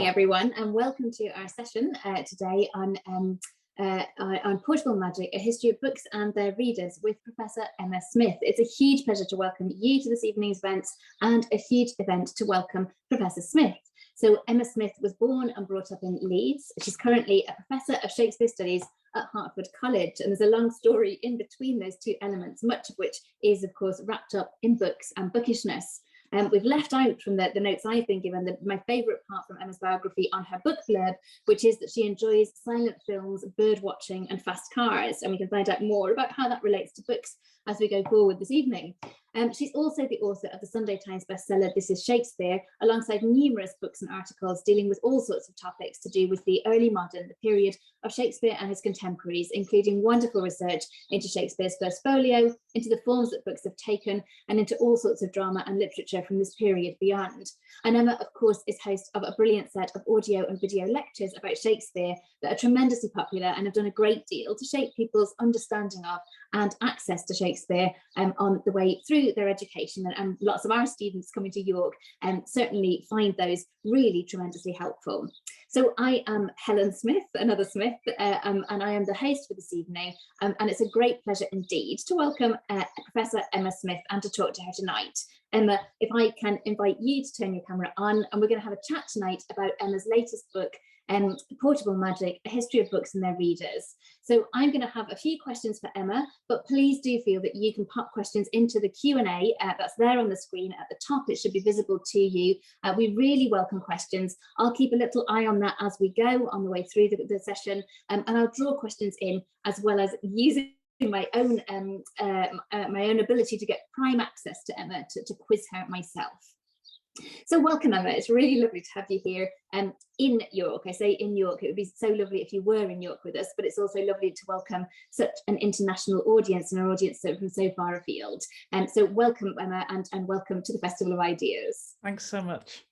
everyone, and welcome to our session today on Portable Magic, A History of Books and Their Readers with Professor Emma Smith. It's a huge pleasure to welcome you to this evening's event and a huge event to welcome Professor Smith. So Emma Smith was born and brought up in Leeds. She's currently a Professor of Shakespeare Studies at Hertford College, and there's a long story in between those two elements, much of which is of course wrapped up in books and bookishness. We've left out from the notes I've been given my favourite part from Emma's biography on her book blurb, which is that she enjoys silent films, bird watching and fast cars, and we can find out more about how that relates to books as we go forward this evening. She's also the author of the Sunday Times bestseller This is Shakespeare, alongside numerous books and articles dealing with all sorts of topics to do with the early modern, the period of Shakespeare and his contemporaries, including wonderful research into Shakespeare's first folio, into the forms that books have taken, and into all sorts of drama and literature from this period beyond. And Emma, of course, is host of a brilliant set of audio and video lectures about Shakespeare that are tremendously popular and have done a great deal to shape people's understanding of and access to Shakespeare on the way through their education, and lots of our students coming to York certainly find those really tremendously helpful. So I am Helen Smith, another Smith, and I am the host for this evening, and it's a great pleasure indeed to welcome Professor Emma Smith and to talk to her tonight. Emma, if I can invite you to turn your camera on, and we're going to have a chat tonight about Emma's latest book, Portable Magic, A History of Books and Their Readers. So I'm going to have a few questions for Emma, but please do feel that you can pop questions into the Q&A that's there on the screen at the top. It should be visible to you. We really welcome questions. I'll keep a little eye on that as we go on the way through the session, and I'll draw questions in as well as using my own ability to get prime access to Emma to quiz her myself. So welcome, Emma. It's really lovely to have you here in York. I say in York, it would be so lovely if you were in York with us, but it's also lovely to welcome such an international audience and an audience from so far afield. So welcome, Emma, and welcome to the Festival of Ideas. Thanks so much.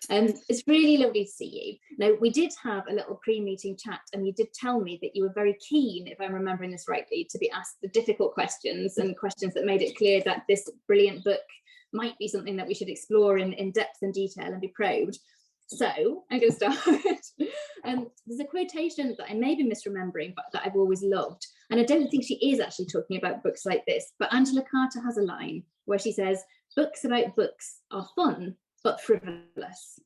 It's really lovely to see you. Now, we did have a little pre-meeting chat, and you did tell me that you were very keen, if I'm remembering this rightly, to be asked the difficult questions and questions that made it clear that this brilliant book might be something that we should explore in depth and detail and be probed. So I'm going to start. There's a quotation that I may be misremembering, but that I've always loved. And I don't think she is actually talking about books like this, but Angela Carter has a line where she says, "Books about books are fun, but frivolous."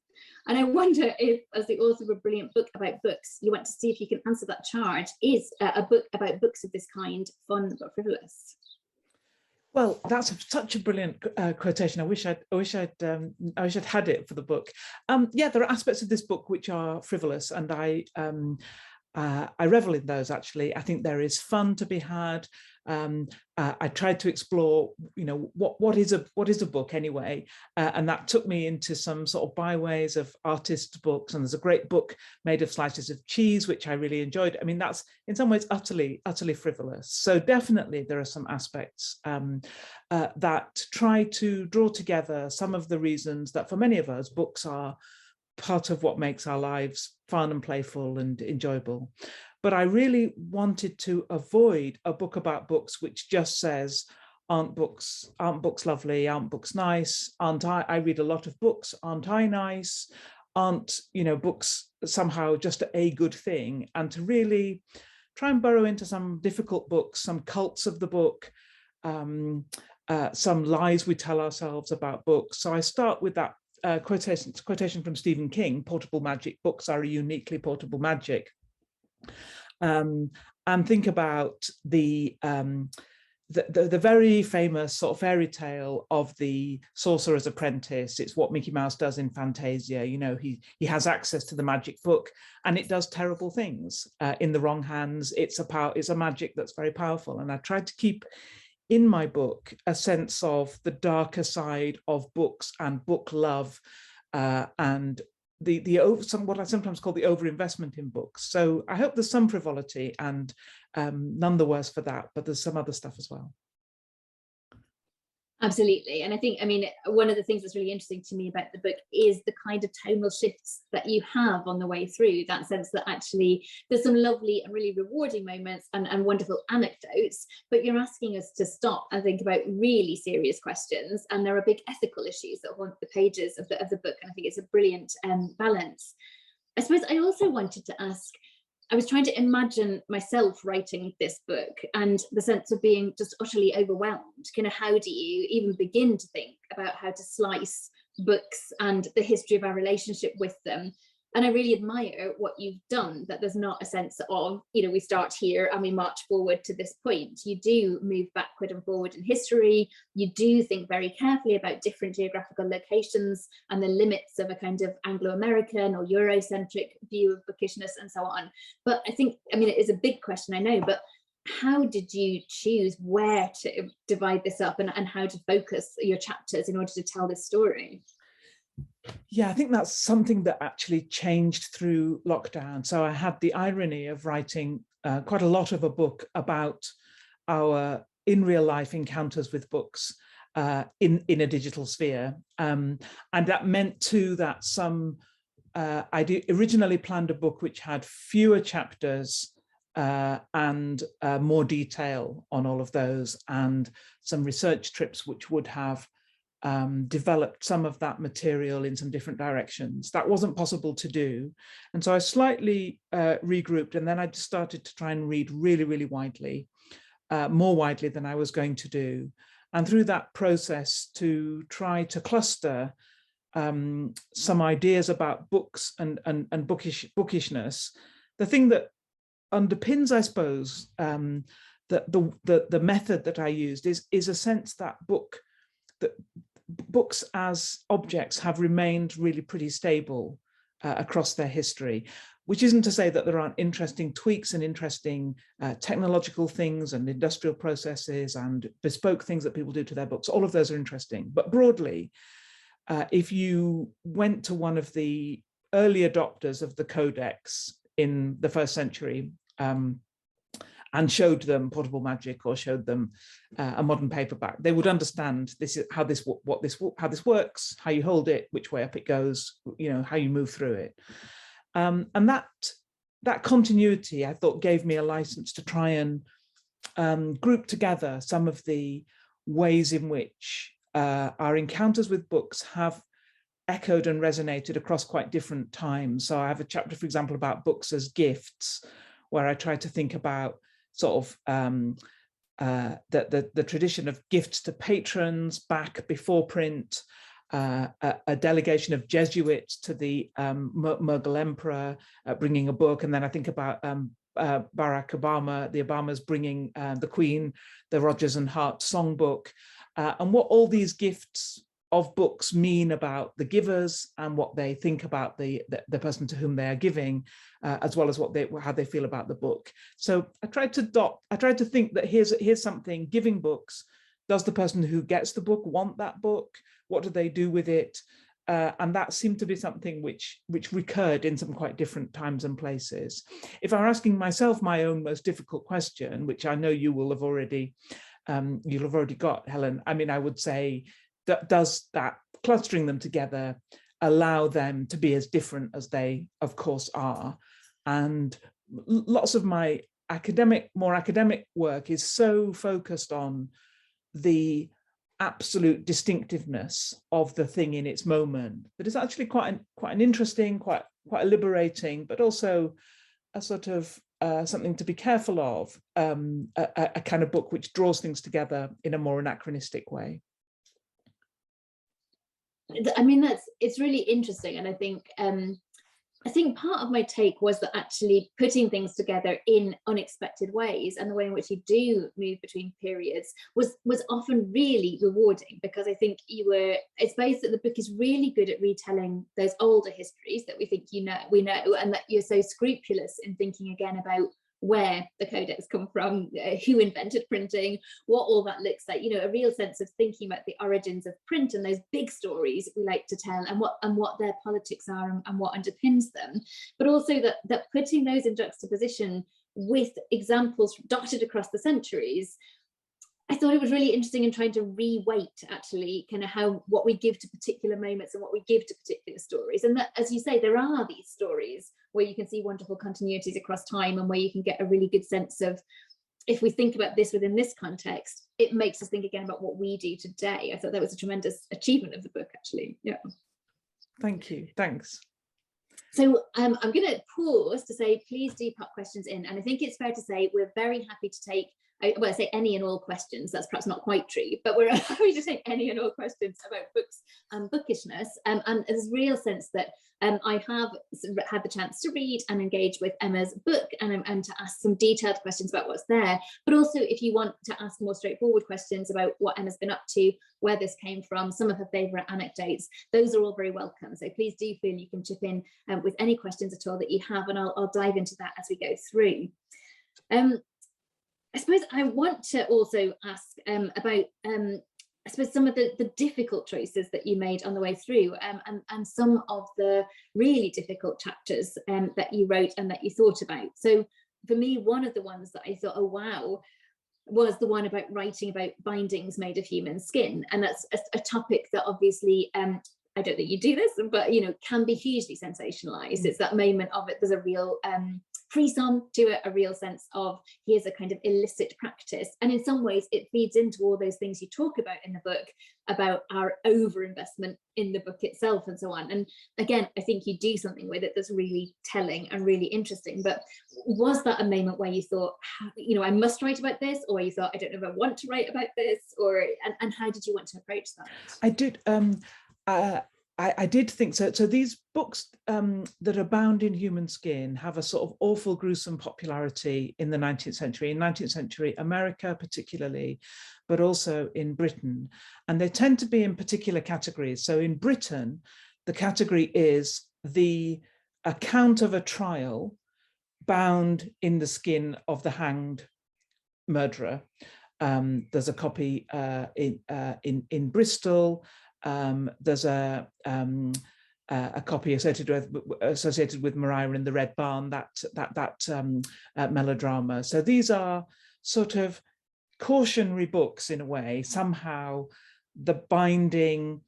And I wonder if, as the author of a brilliant book about books, you want to see if you can answer that charge. Is a book about books of this kind fun, but frivolous? Well, that's such a brilliant quotation. I wish I'd had it for the book. Yeah, there are aspects of this book which are frivolous, and I revel in those. Actually, I think there is fun to be had. I tried to explore, what is a book anyway, and that took me into some sort of byways of artist books. And there's a great book made of slices of cheese, which I really enjoyed. I mean, that's in some ways utterly frivolous. So definitely there are some aspects that try to draw together some of the reasons that for many of us, books are part of what makes our lives fun and playful and enjoyable. But I really wanted to avoid a book about books which just says, aren't books lovely, aren't books nice, aren't I read a lot of books, aren't I nice, aren't books somehow just a good thing, and to really try and burrow into some difficult books, some cults of the book, some lies we tell ourselves about books. So I start with that quotation from Stephen King, "Portable magic, books are a uniquely portable magic." And think about the very famous sort of fairy tale of the Sorcerer's Apprentice. It's what Mickey Mouse does in Fantasia. He has access to the magic book, and it does terrible things in the wrong hands. It's a magic that's very powerful. And I tried to keep in my book a sense of the darker side of books and book love, and what I sometimes call the overinvestment in books. So I hope there's some frivolity, and none the worse for that, but there's some other stuff as well. Absolutely. And I think, I mean, one of the things that's really interesting to me about the book is the kind of tonal shifts that you have on the way through, that sense that actually there's some lovely and really rewarding moments and wonderful anecdotes, but you're asking us to stop and think about really serious questions. And there are big ethical issues that haunt the pages of the book. And I think it's a brilliant balance. I suppose I also wanted to ask, I was trying to imagine myself writing this book and the sense of being just utterly overwhelmed. Kind of, how do you even begin to think about how to slice books and the history of our relationship with them? And I really admire what you've done, that there's not a sense of, you know, we start here and we march forward to this point. You do move backward and forward in history. You do think very carefully about different geographical locations and the limits of a kind of Anglo-American or Eurocentric view of bookishness and so on. But I think, I mean, it is a big question, I know, but how did you choose where to divide this up and how to focus your chapters in order to tell this story? Yeah, I think that's something that actually changed through lockdown. So I had the irony of writing quite a lot of a book about our in real life encounters with books in a digital sphere. And that meant too that I originally planned a book which had fewer chapters and more detail on all of those, and some research trips which would have developed some of that material in some different directions. That wasn't possible to do. And so I slightly regrouped, and then I just started to try and read really, really widely, more widely than I was going to do. And through that process to try to cluster some ideas about books and bookishness. The thing that underpins, I suppose, the method that I used is a sense that books as objects have remained really pretty stable across their history, which isn't to say that there aren't interesting tweaks and interesting technological things and industrial processes and bespoke things that people do to their books. All of those are interesting. But broadly, if you went to one of the early adopters of the codex in the 1st century, and showed them Portable Magic or showed them a modern paperback, they would understand this is how this works, how you hold it, which way up it goes, you know, how you move through it. And that continuity, I thought, gave me a license to try and group together some of the ways in which our encounters with books have echoed and resonated across quite different times. So I have a chapter, for example, about books as gifts, where I try to think about sort of the tradition of gifts to patrons back before print, a delegation of Jesuits to the Mughal emperor bringing a book. And then I think about Barack Obama, the Obamas bringing the Queen, the Rodgers and Hart songbook, and what all these gifts of books mean about the givers and what they think about the person to whom they are giving, as well as how they feel about the book. So I tried to think that here's something, giving books. Does the person who gets the book want that book? What do they do with it? And that seemed to be something which recurred in some quite different times and places. If I were asking myself my own most difficult question, which I know you will have already got, Helen, I mean, I would say, does that clustering them together allow them to be as different as they, of course, are? And lots of my more academic work is so focused on the absolute distinctiveness of the thing in its moment that it's actually quite an interesting, quite a liberating, but also a sort of something to be careful of, a kind of book which draws things together in a more anachronistic way. I mean, it's really interesting, and I think part of my take was that actually putting things together in unexpected ways and the way in which you do move between periods was often really rewarding, because I think it's based that the book is really good at retelling those older histories that we think we know, and that you're so scrupulous in thinking again about where the codex come from, who invented printing, what all that looks like, a real sense of thinking about the origins of print and those big stories we like to tell, and what their politics are and what underpins them, but also that putting those in juxtaposition with examples dotted across the centuries I thought it was really interesting in trying to re-weight actually kind of what we give to particular moments and what we give to particular stories. And that, as you say, there are these stories where you can see wonderful continuities across time and where you can get a really good sense of, if we think about this within this context, it makes us think again about what we do today. I thought that was a tremendous achievement of the book, actually. Yeah. Thank you. Thanks. So I'm going to pause to say, please do pop questions in. And I think it's fair to say we're very happy to take, well, I say any and all questions. That's perhaps not quite true, but we're happy to take any and all questions about books and bookishness. And there's a real sense that I have had the chance to read and engage with Emma's book and to ask some detailed questions about what's there. But also, if you want to ask more straightforward questions about what Emma's been up to, where this came from, some of her favourite anecdotes, those are all very welcome. So please do feel you can chip in with any questions at all that you have, and I'll dive into that as we go through. I suppose I want to also ask about I suppose some of the difficult choices that you made on the way through, and some of the really difficult chapters that you wrote and that you thought about. So for me, one of the ones that I thought, oh wow, was the one about writing about bindings made of human skin. And that's a topic that obviously, I don't think you do this, but can be hugely sensationalized. It's that moment of it, there's a real frisson to it, a real sense of here's a kind of illicit practice. And in some ways it feeds into all those things you talk about in the book, about our overinvestment in the book itself and so on. And again, I think you do something with it that's really telling and really interesting. But was that a moment where you thought, I must write about this, or you thought, I don't know if I want to write about this, or and how did you want to approach that? I did. I did think so. So these books that are bound in human skin have a sort of awful, gruesome popularity in the 19th century, in 19th century America particularly, but also in Britain. And they tend to be in particular categories. So in Britain, the category is the account of a trial bound in the skin of the hanged murderer. There's a copy in Bristol. There's a copy associated with Maria in the Red Barn, that melodrama. So these are sort of cautionary books in a way. Somehow the binding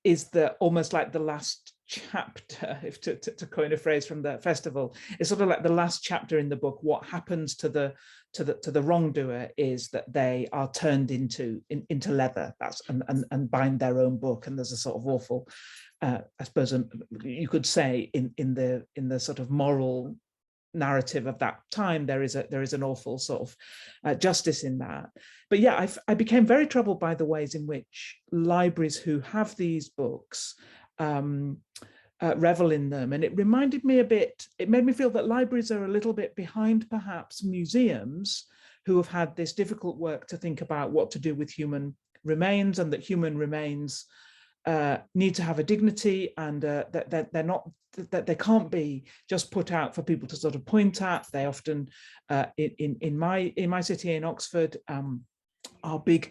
is almost like the last chapter, if to coin a phrase from the festival. It's sort of like the last chapter in the book. What happens to the wrongdoer is that they are turned into leather. And bind their own book. And there's a sort of awful, I suppose you could say in the sort of moral narrative of that time, there is an awful sort of justice in that. But yeah, I became very troubled by the ways in which libraries who have these books revel in them. And it reminded me it made me feel that libraries are a little bit behind perhaps museums, who have had this difficult work to think about what to do with human remains, and that human remains need to have a dignity, and that they can't be just put out for people to sort of point at. They often, in my city in Oxford, our big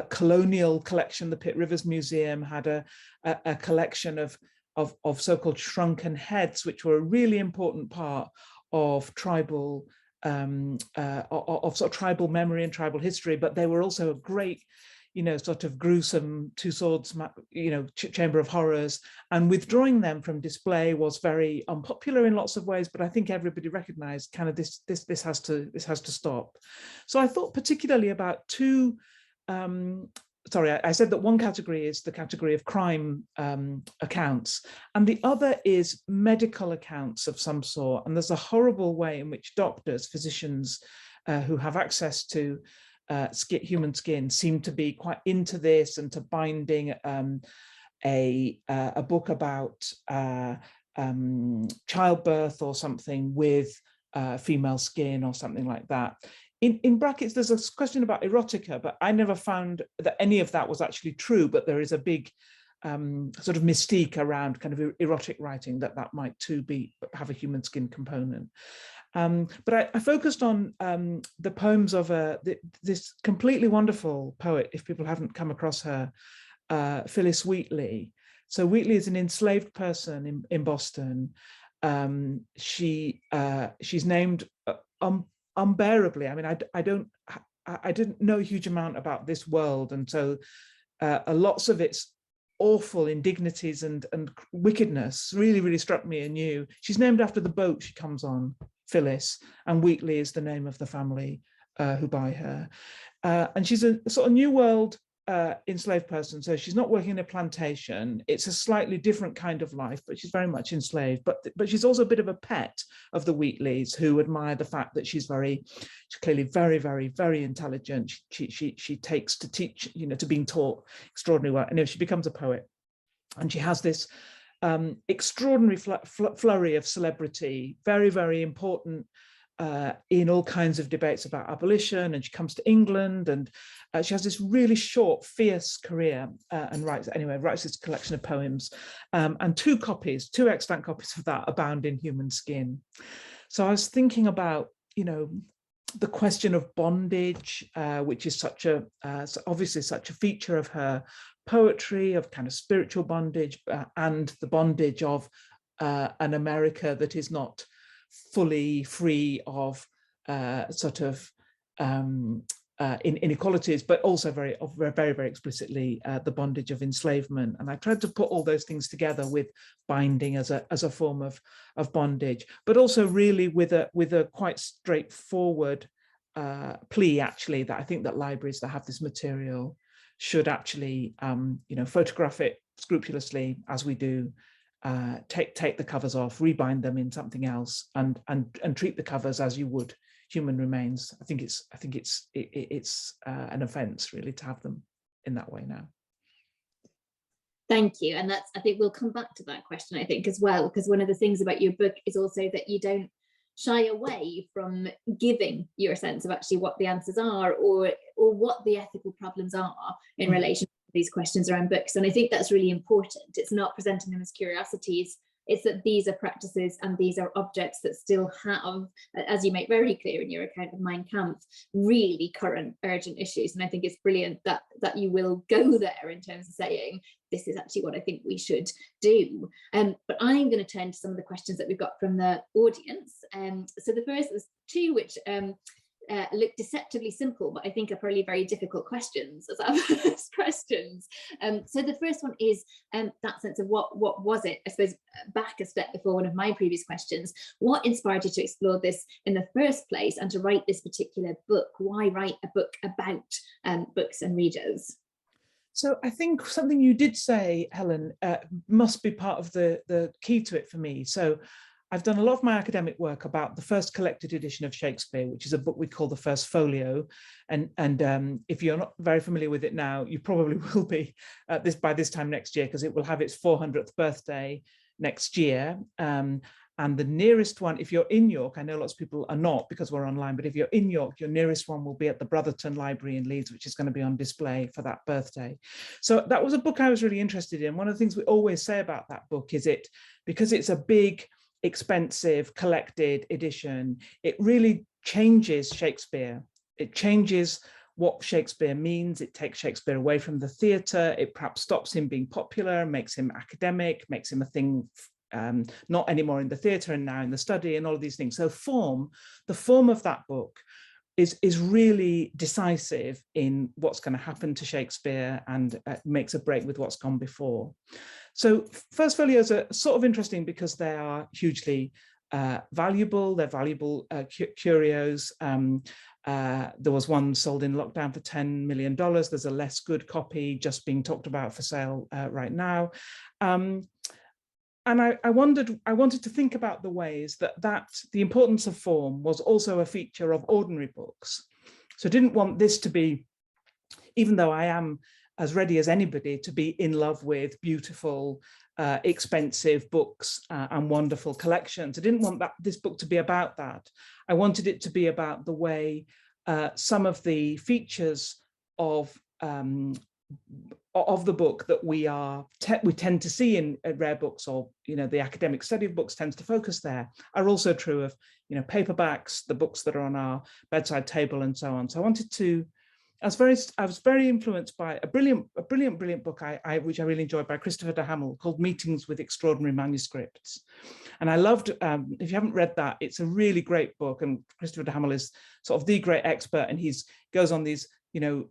colonial collection, the Pitt Rivers Museum, had a collection of so-called shrunken heads, which were a really important part of tribal tribal memory and tribal history. But they were also a great, sort of gruesome two swords, chamber of horrors. And withdrawing them from display was very unpopular in lots of ways. But I think everybody recognised kind of this has to stop. So I thought particularly about two. I said that one category is the category of crime accounts, and the other is medical accounts of some sort. And there's a horrible way in which doctors, physicians who have access to human skin seem to be quite into this, and to binding a book about childbirth or something with female skin or something like that. In brackets, there's a question about erotica, but I never found that any of that was actually true. But there is a big sort of mystique around kind of erotic writing that might too have a human skin component. But I focused on the poems of this completely wonderful poet, if people haven't come across her, Phyllis Wheatley. So Wheatley is an enslaved person in Boston. She's named unbearably. I mean, I didn't know a huge amount about this world, and so lots of its awful indignities and wickedness really struck me anew. She's named after the boat she comes on, Phyllis, and Wheatley is the name of the family who buy her. And she's a sort of New World enslaved person, so she's not working in a plantation. It's a slightly different kind of life, but she's very much enslaved. But she's also a bit of a pet of the Wheatleys, who admire the fact that she's clearly very intelligent. She takes to teach, to being taught extraordinarily well. Anyway, she becomes a poet, and she has this extraordinary flurry of celebrity, very important in all kinds of debates about abolition. And she comes to England, and she has this really short, fierce career, and writes this collection of poems, and two extant copies of that are bound in Human Skin. So I was thinking about, the question of bondage, which is obviously such a feature of her poetry, of kind of spiritual bondage, and the bondage of an America that is not fully free of inequalities, but also very explicitly the bondage of enslavement. And I tried to put all those things together with binding as a form of bondage, but also really with a quite straightforward plea, actually, that I think that libraries that have this material should actually photograph it scrupulously, as we do, take the covers off, rebind them in something else, and treat the covers as you would human remains. I think it's an offence, really, to have them in that way now. Thank you. And I think we'll come back to that question, I think, as well, because one of the things about your book is also that you don't shy away from giving your sense of actually what the answers are, or what the ethical problems are in relation to these questions around books. And I think that's really important. It's not presenting them as curiosities. It's that these are practices and these are objects that still have, as you make very clear in your account of Mein Kampf, really current, urgent issues. And I think it's brilliant that you will go there in terms of saying, this is actually what I think we should do. But I'm going to turn to some of the questions that we've got from the audience. So the first was two, which look deceptively simple, but I think are probably very difficult questions as our first questions. So the first one is that sense of what was it? I suppose back a step before one of my previous questions, what inspired you to explore this in the first place and to write this particular book? Why write a book about books and readers? So I think something you did say, Helen, must be part of the key to it for me. So I've done a lot of my academic work about the first collected edition of Shakespeare, which is a book we call the First Folio. And if you're not very familiar with it now, you probably will be by this time next year, because it will have its 400th birthday next year. And the nearest one, if you're in York, I know lots of people are not because we're online, but if you're in York, your nearest one will be at the Brotherton Library in Leeds, which is going to be on display for that birthday. So that was a book I was really interested in. One of the things we always say about that book is because it's a big, expensive, collected edition, it really changes Shakespeare. It changes what Shakespeare means. It takes Shakespeare away from the theatre. It perhaps stops him being popular, makes him academic, makes him a thing not anymore in the theatre and now in the study, and all of these things. So the form of that book is really decisive in what's going to happen to Shakespeare, and makes a break with what's gone before. So First Folios are sort of interesting because they are hugely valuable. They're valuable curios. There was one sold in lockdown for $10 million. There's a less good copy just being talked about for sale right now. And I wanted to think about the ways that the importance of form was also a feature of ordinary books. So I didn't want this to be, even though I am as ready as anybody to be in love with beautiful, expensive books and wonderful collections, I didn't want this book to be about that. I wanted it to be about the way some of the features of the book that we tend to see in rare books, or the academic study of books tends to focus there, are also true of paperbacks, the books that are on our bedside table, and so on. So I wanted to I was very influenced by a brilliant book which I really enjoyed by Christopher de Hamel called Meetings with Extraordinary Manuscripts. And I loved, if you haven't read that, it's a really great book. And Christopher de Hamel is sort of the great expert, and he goes on these, you know,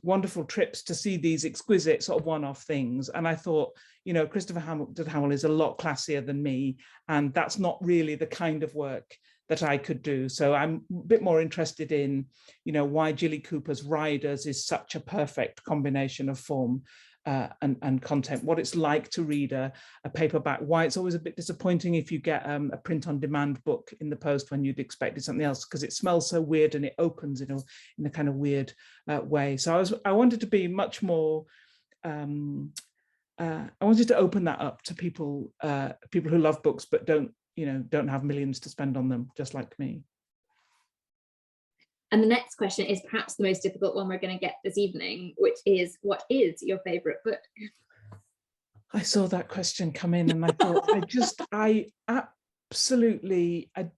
wonderful trips to see these exquisite sort of one-off things. And I thought, you know, Christopher de Hamel is a lot classier than me, and that's not really the kind of work that I could do. So I'm a bit more interested in, you know, why Jilly Cooper's Riders is such a perfect combination of form and content, what it's like to read a paperback, why it's always a bit disappointing if you get a print-on-demand book in the post when you'd expected something else, because it smells so weird and it opens in a kind of weird way. So I wanted to be much more, I wanted to open that up to people who love books but don't have millions to spend on them, just like me. And the next question is perhaps the most difficult one we're going to get this evening, which is, what is your favourite book? I saw that question come in and I thought, I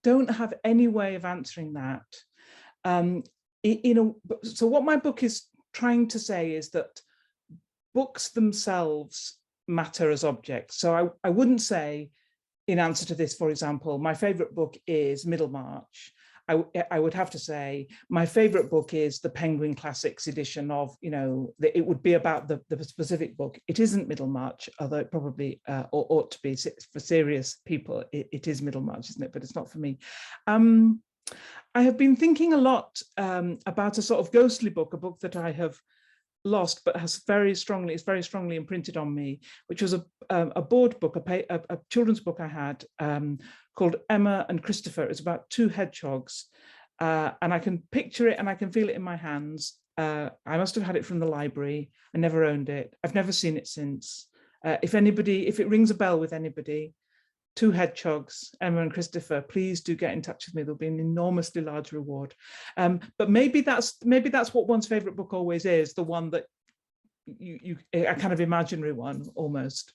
don't have any way of answering that. So what my book is trying to say is that books themselves matter as objects. So I wouldn't say, in answer to this, for example, my favorite book is Middlemarch. I would have to say my favorite book is the Penguin Classics edition of, you know, it would be about the specific book. It isn't Middlemarch, although it probably ought to be for serious people. It is Middlemarch, isn't it? But it's not for me. I have been thinking a lot about a sort of ghostly book, a book that I have lost but is very strongly imprinted on me, which was a board book, a children's book I had called Emma and Christopher. It's about two hedgehogs, and I can picture it and I can feel it in my hands. I must have had it from the library. I never owned it. I've never seen it since. If it rings a bell with anybody, two hedgehogs, Emma and Christopher, please do get in touch with me. There'll be an enormously large reward. But maybe that's what one's favorite book always is, the one that a kind of imaginary one almost.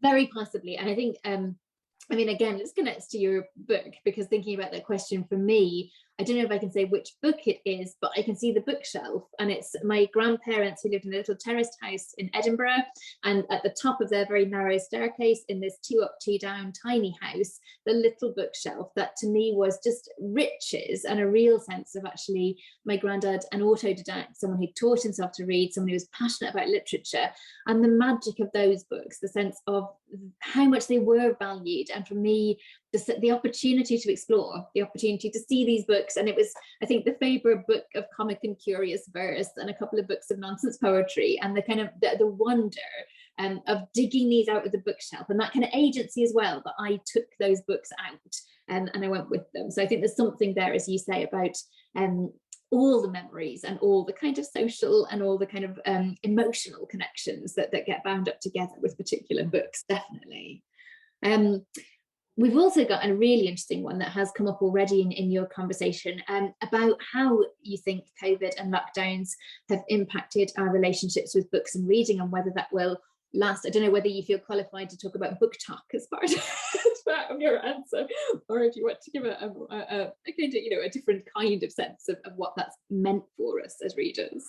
Very possibly. And I think, I mean, again, this connects to your book, because thinking about that question for me, I don't know if I can say which book it is, but I can see the bookshelf, and it's my grandparents who lived in a little terraced house in Edinburgh, and at the top of their very narrow staircase in this 2 up, 2 down tiny house, the little bookshelf that to me was just riches and a real sense of actually my granddad, an autodidact, someone who taught himself to read, someone who was passionate about literature, and the magic of those books, the sense of how much they were valued, and for me, the opportunity to explore, the opportunity to see these books. And it was, I think, the favourite book of comic and curious verse and a couple of books of nonsense poetry, and the kind of the wonder of digging these out of the bookshelf, and that kind of agency as well, that I took those books out and I went with them. So I think there's something there, as you say, about all the memories and all the kind of social and all the kind of emotional connections that get bound up together with particular books, definitely. We've also got a really interesting one that has come up already in your conversation about how you think COVID and lockdowns have impacted our relationships with books and reading, and whether that will last. I don't know whether you feel qualified to talk about book talk as part of your answer, or if you want to give a kind of, you know, a different kind of sense of what that's meant for us as readers.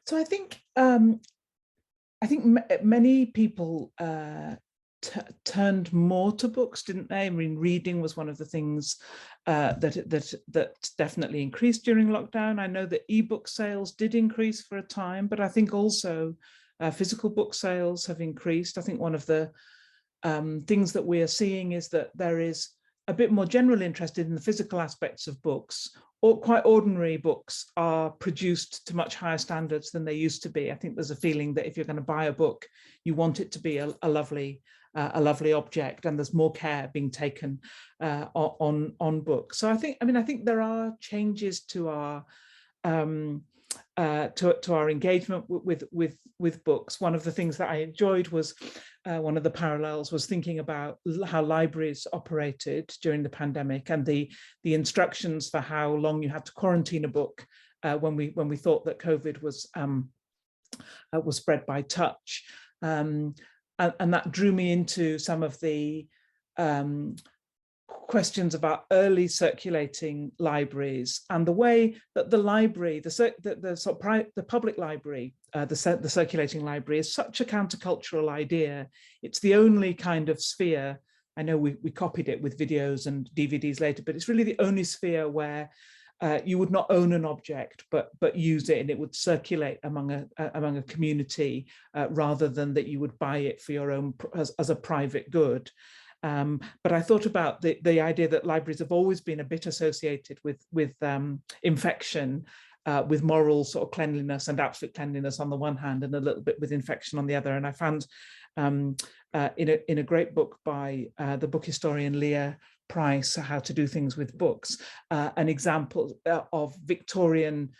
So I think many people turned more to books, didn't they? I mean, reading was one of the things that definitely increased during lockdown. I know that ebook sales did increase for a time, but I think also physical book sales have increased. I think one of the things that we are seeing is that there is a bit more general interest in the physical aspects of books. Or quite ordinary books are produced to much higher standards than they used to be. I think there's a feeling that if you're going to buy a book, you want it to be a lovely object, and there's more care being taken on books. So I think there are changes to our engagement with books. One of the things that I enjoyed was one of the parallels was thinking about how libraries operated during the pandemic, and the instructions for how long you had to quarantine a book when we thought that COVID was spread by touch, and that drew me into some of the questions about early circulating libraries and the way that the library, the public library, the circulating library is such a countercultural idea. It's the only kind of sphere. I know we copied it with videos and DVDs later, but it's really the only sphere where you would not own an object, but use it, and it would circulate among a community rather than that you would buy it for your own as a private good. But I thought about the idea that libraries have always been a bit associated with infection, with moral sort of cleanliness and absolute cleanliness on the one hand, and a little bit with infection on the other. And I found in a great book by the book historian Leah Price, How to Do Things with Books, an example of Victorian.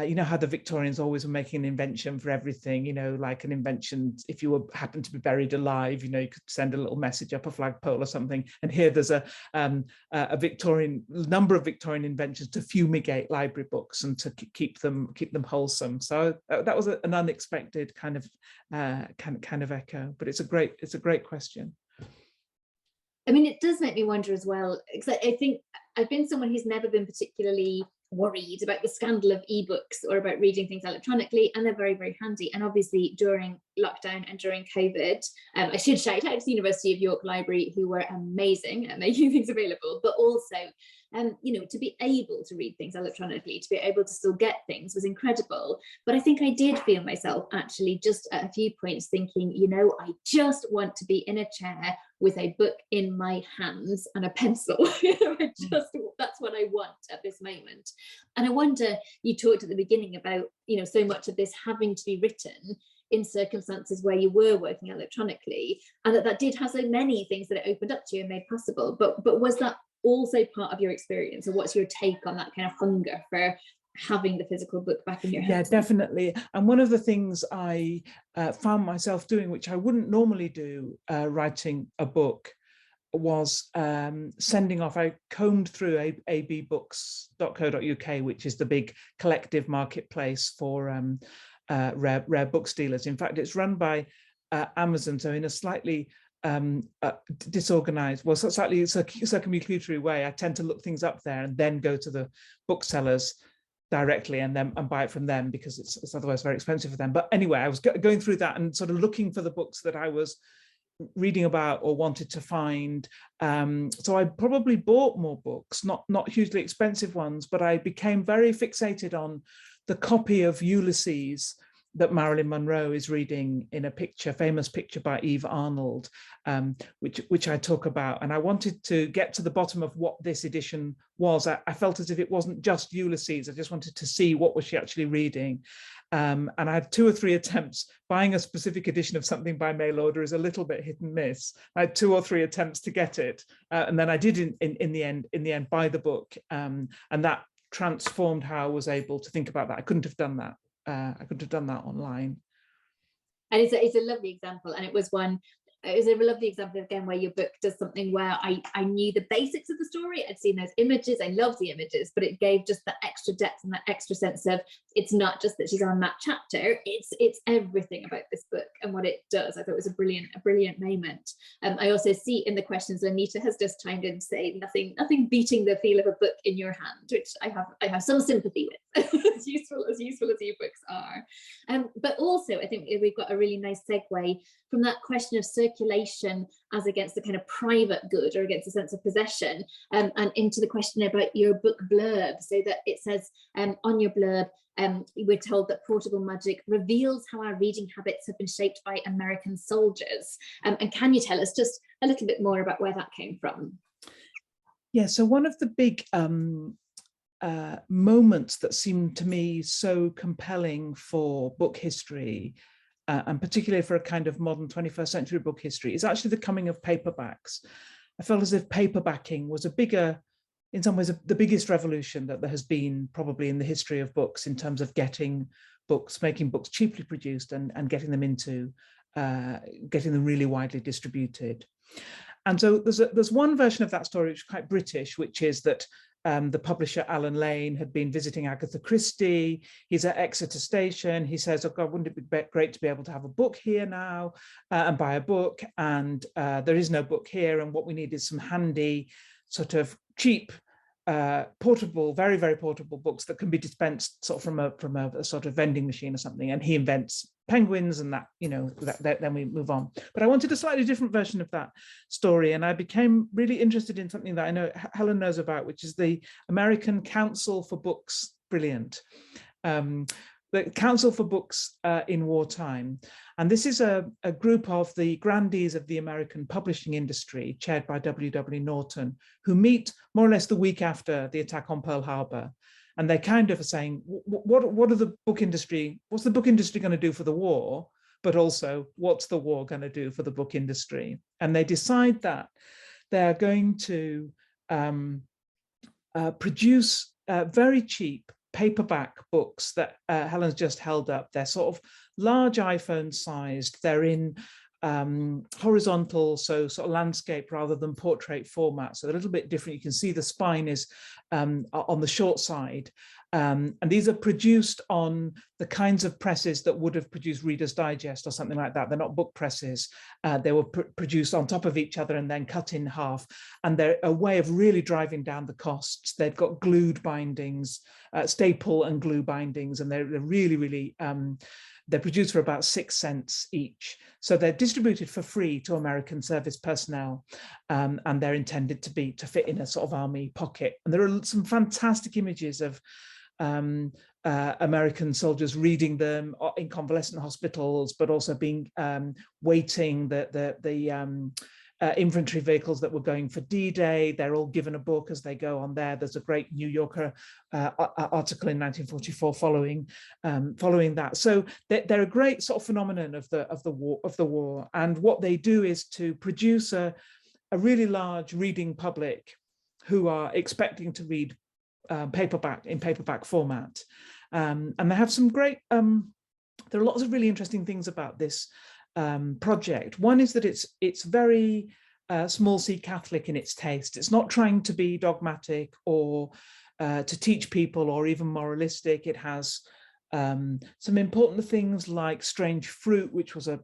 You know how the Victorians always were making an invention for everything, you know, like an invention, if you happened to be buried alive, you know, you could send a little message up a flagpole or something. And here there's a number of Victorian inventions to fumigate library books and to keep them wholesome. So that was an unexpected kind of echo, but it's a great question. I mean, it does make me wonder as well, because I think I've been someone who's never been particularly worried about the scandal of ebooks or about reading things electronically, and they're very, very handy. And obviously during lockdown and during COVID, I should shout out to the University of York Library, who were amazing at making things available, but also you know, to be able to read things electronically, to be able to still get things was incredible. But I think I did feel myself actually just at a few points thinking, you know, I just want to be in a chair with a book in my hands and a pencil. That's what I want at this moment. And I wonder, you talked at the beginning about, you know, so much of this having to be written in circumstances where you were working electronically, and that did have so many things that it opened up to you and made possible. But was that also part of your experience, or what's your take on that kind of hunger for having the physical book back in your hands? Yeah, definitely. And one of the things I found myself doing, which I wouldn't normally do writing a book, was sending off. I combed through abbooks.co.uk, which is the big collective marketplace for rare books dealers. In fact, it's run by Amazon, so in a slightly disorganized, well, slightly circumlocutory way, I tend to look things up there and then go to the booksellers directly and buy it from them, because it's otherwise very expensive for them. But anyway, I was going through that and sort of looking for the books that I was reading about or wanted to find. So I probably bought more books, not hugely expensive ones, but I became very fixated on the copy of Ulysses that Marilyn Monroe is reading in a famous picture by Eve Arnold, which I talk about. And I wanted to get to the bottom of what this edition was. I felt as if it wasn't just Ulysses. I just wanted to see what was she actually reading. And I had 2 or 3 attempts. Buying a specific edition of something by mail order is a little bit hit and miss. I had 2 or 3 attempts to get it. And then I did in the end buy the book. And that transformed how I was able to think about that. I couldn't have done that. I could have done that online. And it's a lovely example, and it was a lovely example again where your book does something where I knew the basics of the story. I'd seen those images, I love the images, but it gave just that extra depth and that extra sense of, it's not just that she's on that chapter, it's everything about this book and what it does. I thought it was a brilliant moment. I also see in the questions, Anita has just chimed in to say nothing beating the feel of a book in your hand, which I have some sympathy with. as useful as ebooks are. But also I think we've got a really nice segue from that question of circulation as against the kind of private good or against a sense of possession, and into the question about your book blurb. So that it says on your blurb, we're told that portable magic reveals how our reading habits have been shaped by American soldiers. And can you tell us just a little bit more about where that came from? Yeah, so one of the big moments that seemed to me so compelling for book history, and particularly for a kind of modern 21st century book history, is actually the coming of paperbacks. I felt as if paperbacking was in some ways, the biggest revolution that there has been probably in the history of books, in terms of making books cheaply produced and getting them really widely distributed. And so there's one version of that story which is quite British, which is that the publisher Alan Lane had been visiting Agatha Christie. He's at Exeter Station. He says, "Oh God, wouldn't it be great to be able to have a book here now and buy a book?" And there is no book here, and what we need is some handy sort of cheap, portable, very, very portable books that can be dispensed sort of from a sort of vending machine or something. And he invents penguins, and that, you know, then we move on. But I wanted a slightly different version of that story, and I became really interested in something that I know Helen knows about, which is the American Council for Books. Brilliant. The Council for Books in Wartime. And this is a group of the grandees of the American publishing industry, chaired by W.W. Norton, who meet more or less the week after the attack on Pearl Harbor. And they kind of are saying, what's the book industry going to do for the war? But also, what's the war going to do for the book industry? And they decide that they're going to produce very cheap paperback books that Helen's just held up. They're sort of large iPhone sized. They're in horizontal, so sort of landscape rather than portrait format. So they're a little bit different. You can see the spine is on the short side. And these are produced on the kinds of presses that would have produced Reader's Digest or something like that. They're not book presses. They were produced on top of each other and then cut in half. And they're a way of really driving down the costs. They've got glued bindings, staple and glue bindings, and they're really, really, they're produced for about 6 cents each. So they're distributed for free to American service personnel, and they're intended to fit in a sort of army pocket. And there are some fantastic images of American soldiers reading them in convalescent hospitals, but also being waiting the infantry vehicles that were going for D-Day. They're all given a book as they go on there. There's a great New Yorker article in 1944 following that. So they're a great sort of phenomenon of the war. And what they do is to produce a really large reading public who are expecting to read paperback format. And they have some great, there are lots of really interesting things about this project. One is that it's very small c Catholic in its taste. It's not trying to be dogmatic or to teach people or even moralistic. It has some important things like Strange Fruit, which was a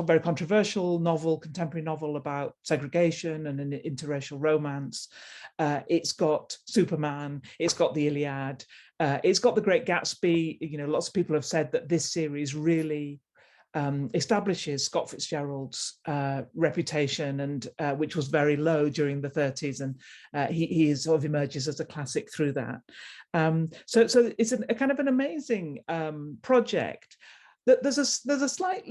very controversial novel, contemporary novel about segregation and an interracial romance. It's got Superman, it's got the Iliad, it's got The Great Gatsby. You know, lots of people have said that this series really establishes Scott Fitzgerald's reputation, and which was very low during the 30s, and he sort of emerges as a classic through that. So it's a kind of an amazing project. There's a slight,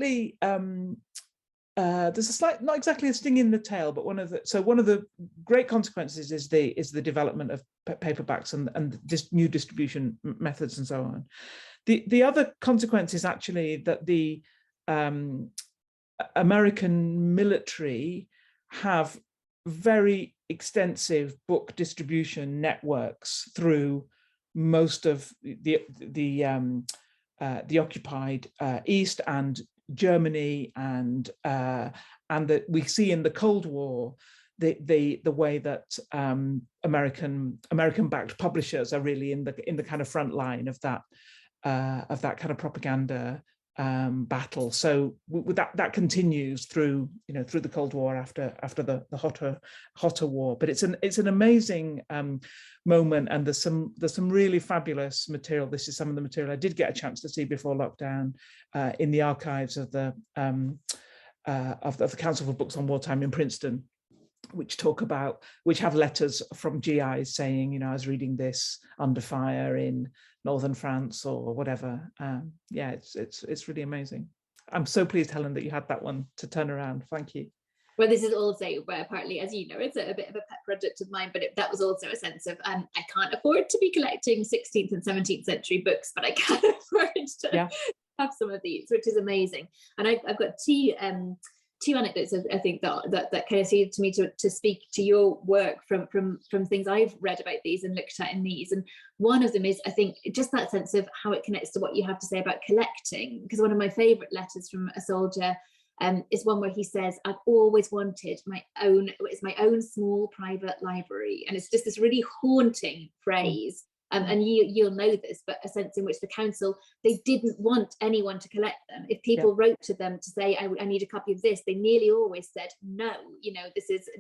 not exactly a sting in the tail, but one of the great consequences is the development of paperbacks and just new distribution methods and so on. The other consequence is actually that the American military have very extensive book distribution networks through most of the occupied East and Germany, and that we see in the Cold War the way that American-backed publishers are really in the kind of front line of that kind of propaganda battle. So that continues through the Cold War after the hotter war. But it's an amazing moment, and there's some really fabulous material. This is some of the material I did get a chance to see before lockdown in the archives of the Council for Books on Wartime in Princeton, which have letters from GIs saying, I was reading this under fire in northern France or whatever. Yeah, it's really amazing. I'm so pleased, Helen, that you had that one to turn around. Thank you. Well, this is also where partly, as you know, it's a bit of a pet project of mine, but that was also a sense of I can't afford to be collecting 16th and 17th century books, but I can afford to have some of these, which is amazing. And I've got two anecdotes, I think, that kind of seemed to me to speak to your work from things I've read about these and looked at in these. And one of them is, I think, just that sense of how it connects to what you have to say about collecting. Because one of my favourite letters from a soldier is one where he says, I've always wanted my own small private library. And it's just this really haunting phrase. And you'll know this, but a sense in which the council, they didn't want anyone to collect them. If people wrote to them to say, I need a copy of this, they nearly always said, no, you know,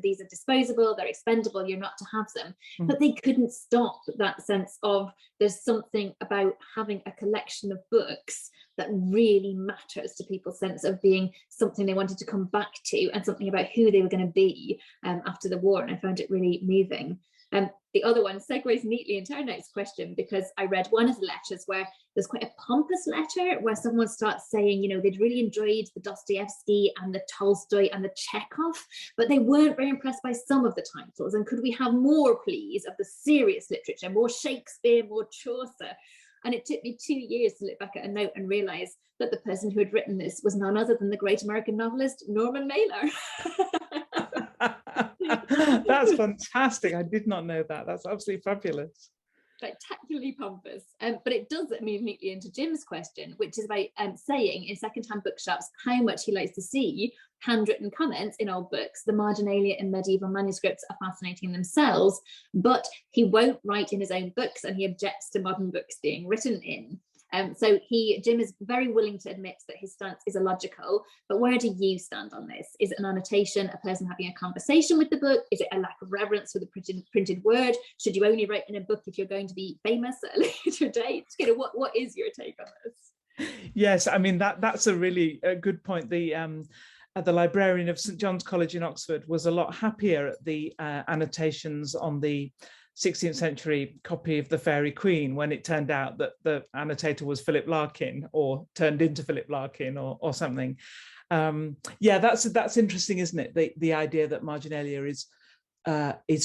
these are disposable, they're expendable, you're not to have them. But they couldn't stop that sense of there's something about having a collection of books that really matters to people's sense of being something they wanted to come back to, and something about who they were going to be after the war. And I found it really moving. The other one segues neatly into our next question, because I read one of the letters where there's quite a pompous letter where someone starts saying, you know, they'd really enjoyed the Dostoevsky and the Tolstoy and the Chekhov, but they weren't very impressed by some of the titles. And could we have more, please, of the serious literature, more Shakespeare, more Chaucer? And it took me 2 years to look back at a note and realize that the person who had written this was none other than the great American novelist Norman Mailer. That's fantastic. I did not know that. That's absolutely fabulous. Spectacularly pompous. But it does move neatly into Jim's question, which is about saying in secondhand bookshops how much he likes to see handwritten comments in old books. The marginalia in medieval manuscripts are fascinating themselves, but he won't write in his own books, and he objects to modern books being written in. So Jim is very willing to admit that his stance is illogical, but where do you stand on this? Is it an annotation, a person having a conversation with the book? Is it a lack of reverence for the printed word? Should you only write in a book if you're going to be famous at a later date? You know, what is your take on this? Yes, I mean, that's a really good point. The librarian of St John's College in Oxford was a lot happier at the annotations on the 16th century copy of the Fairy Queen when it turned out that the annotator was Philip Larkin, or turned into Philip Larkin, or something. Yeah, that's interesting, isn't it? The idea that Marginalia is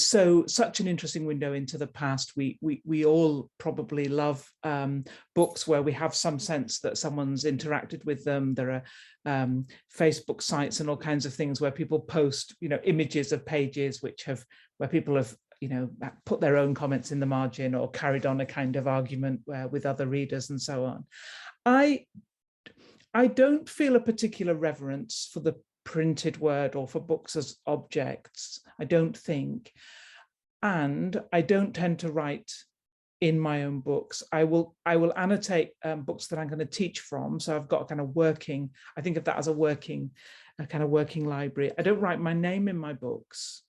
such an interesting window into the past. We all probably love books where we have some sense that someone's interacted with them. There are Facebook sites and all kinds of things where people post, you know, images of pages where people have, you know, put their own comments in the margin or carried on a kind of argument with other readers and so on. I don't feel a particular reverence for the printed word or for books as objects, I don't think. And I don't tend to write in my own books. I will annotate books that I'm going to teach from. So I've got a kind of working, I think of that as a kind of working library. I don't write my name in my books.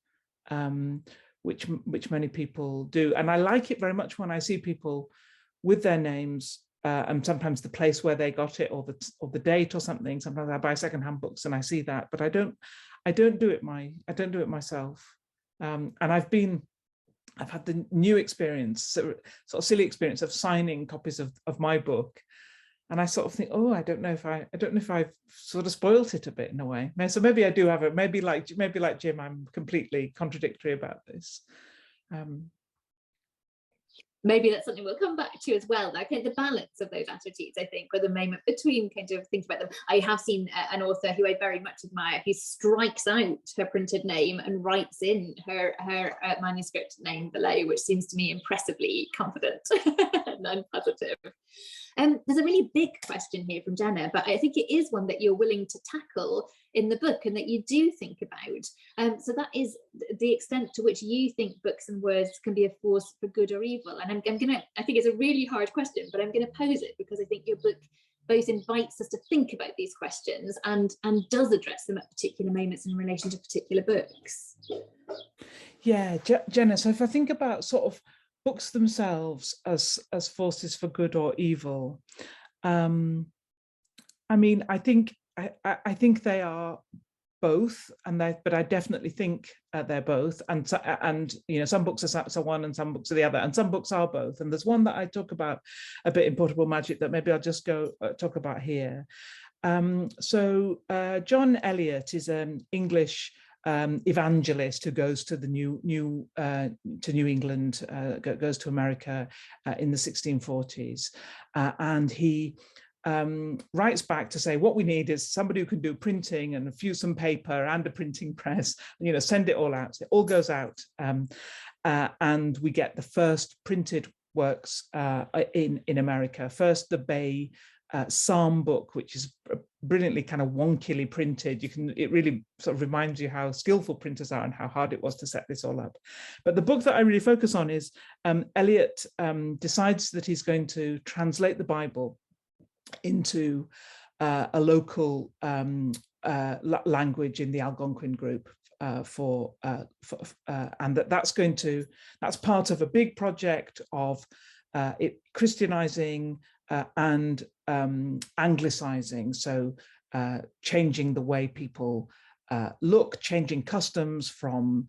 Which many people do. And I like it very much when I see people with their names and sometimes the place where they got it, or the date or something. Sometimes I buy secondhand books and I see that, but I don't do it myself. And I've had the new experience, sort of silly experience of signing copies of my book. And I sort of think, oh, I don't know if I've sort of spoilt it a bit in a way. So maybe I do have it. Maybe like Jim, I'm completely contradictory about this. Maybe that's something we'll come back to as well. Like the balance of those attitudes, I think, or the moment between kind of thinking about them. I have seen an author who I very much admire who strikes out her printed name and writes in her manuscript name below, which seems to me impressively confident and positive. There's a really big question here from Jenna, but I think it is one that you're willing to tackle in the book and that you do think about. So that is the extent to which you think books and words can be a force for good or evil. And I think it's a really hard question, but I'm going to pose it because I think your book both invites us to think about these questions and does address them at particular moments in relation to particular books. Yeah, Jenna, so if I think about sort of books themselves as forces for good or evil, I mean, I think they are both, but I definitely think they're both, and you know, some books are one and some books are the other, and some books are both. And there's one that I talk about a bit in Portable Magic that maybe I'll just go talk about here. So John Eliot is an English evangelist who goes to the New England, goes to America in the 1640s, and he writes back to say what we need is somebody who can do printing and some paper and a printing press, you know, send it all out. So it all goes out, and we get the first printed works in America. First, the Bay Psalm book, which is brilliantly kind of wonkily printed. It really sort of reminds you how skillful printers are and how hard it was to set this all up. But the book that I really focus on is Eliot decides that he's going to translate the Bible into a local language in the Algonquin group, and that's part of a big project of Christianizing and anglicizing, so changing the way people look, changing customs from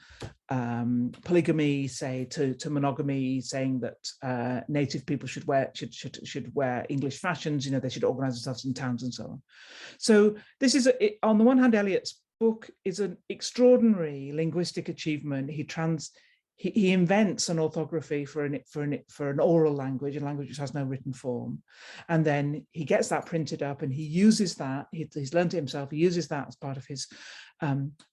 polygamy, say, to monogamy, saying that native people should wear English fashions, you know, they should organize themselves in towns and so on. So this is, on the one hand, Eliot's book is an extraordinary linguistic achievement. He invents an orthography for an oral language, a language which has no written form, and then he gets that printed up, and he uses that. He's learned it himself. He uses that as part of his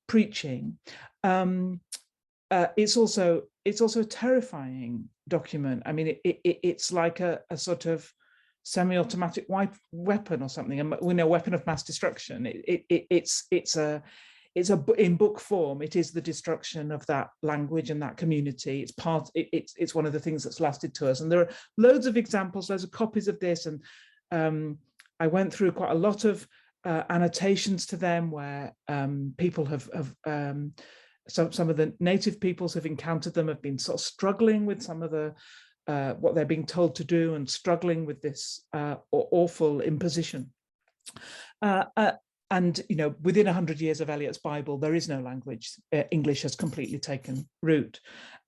preaching. It's also a terrifying document. I mean, it's like a sort of semi-automatic weapon or something. A weapon of mass destruction. In book form, it is the destruction of that language and that community. It's one of the things that's lasted to us. And there are loads of examples, loads of copies of this. And I went through quite a lot of annotations to them where people have some of the native peoples have encountered them, have been sort of struggling with some of the what they're being told to do, and struggling with this awful imposition. And, you know, within 100 years of Eliot's Bible, there is no language. English has completely taken root.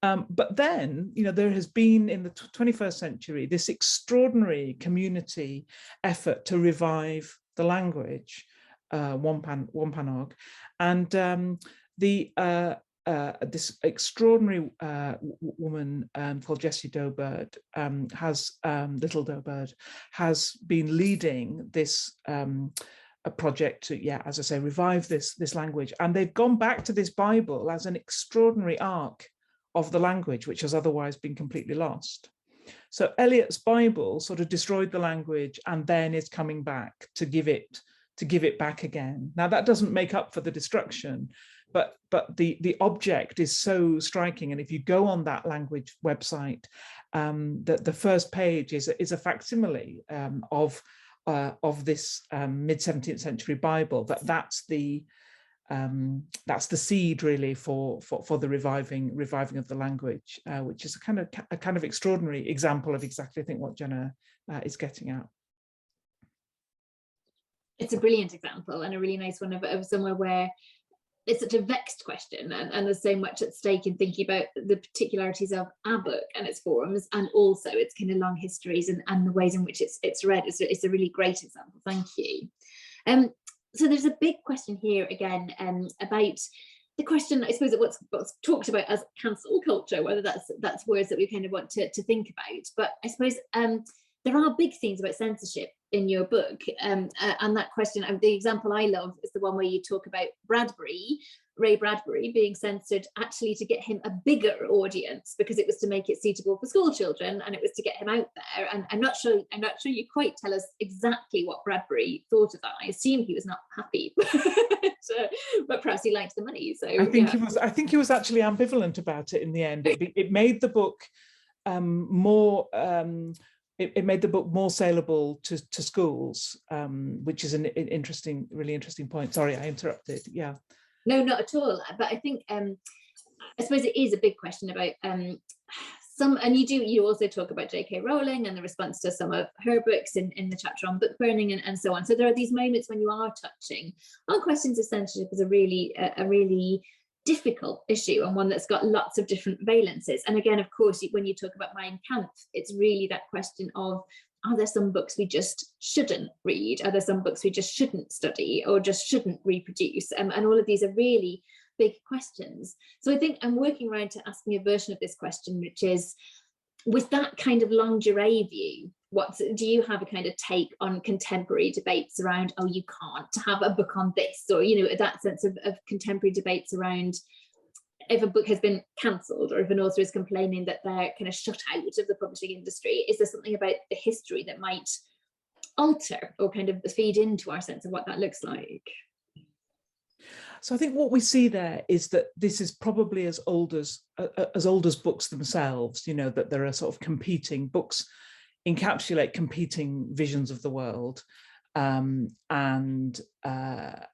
But then, you know, there has been in the 21st century this extraordinary community effort to revive the language, Wampanoag, and this extraordinary woman called Jessie Dobird Little Dobird, has been leading this a project to, as I say, revive this language. And they've gone back to this Bible as an extraordinary ark of the language, which has otherwise been completely lost. So Eliot's Bible sort of destroyed the language and then is coming back to give it back again. Now, that doesn't make up for the destruction, but the object is so striking. And if you go on that language website, the first page is a facsimile of this mid-17th century Bible. That's the seed really for the reviving of the language, which is a kind of extraordinary example of exactly, I think, what Jenna is getting at. It's a brilliant example, and a really nice one of somewhere where it's such a vexed question, and there's so much at stake in thinking about the particularities of our book and its forms, and also its kind of long histories and the ways in which it's read. It's a really great example. Thank you. So there's a big question here again about the question, I suppose, of what's talked about as cancel culture, whether that's words that we kind of want to think about. But I suppose there are big themes about censorship in your book, and that question, the example I love is the one where you talk about Ray Bradbury being censored actually to get him a bigger audience, because it was to make it suitable for school children, and it was to get him out there. And I'm not sure you quite tell us exactly what Bradbury thought of that. I assume he was not happy, but perhaps he liked the money. So I think he was actually ambivalent about it in the end. It made the book more. It made the book more saleable to schools, which is an really interesting point. Sorry, I interrupted. Yeah. No, not at all. But I think, I suppose it is a big question about some, and you also talk about J.K. Rowling and the response to some of her books in the chapter on book burning and so on. So there are these moments when you are touching on questions of censorship as a really difficult issue, and one that's got lots of different valences. And again, of course, when you talk about Mein Kampf, it's really that question of, are there some books we just shouldn't read? Are there some books we just shouldn't study or just shouldn't reproduce? And all of these are really big questions. So I think I'm working around to asking a version of this question, which is, with that kind of longue durée view, do you have a kind of take on contemporary debates around, oh, you can't have a book on this, or, you know, that sense of contemporary debates around if a book has been cancelled, or if an author is complaining that they're kind of shut out of the publishing industry? Is there something about the history that might alter or kind of feed into our sense of what that looks like? So I think what we see there is that this is probably as old as books themselves, you know, that there are sort of competing books, encapsulate competing visions of the world, and that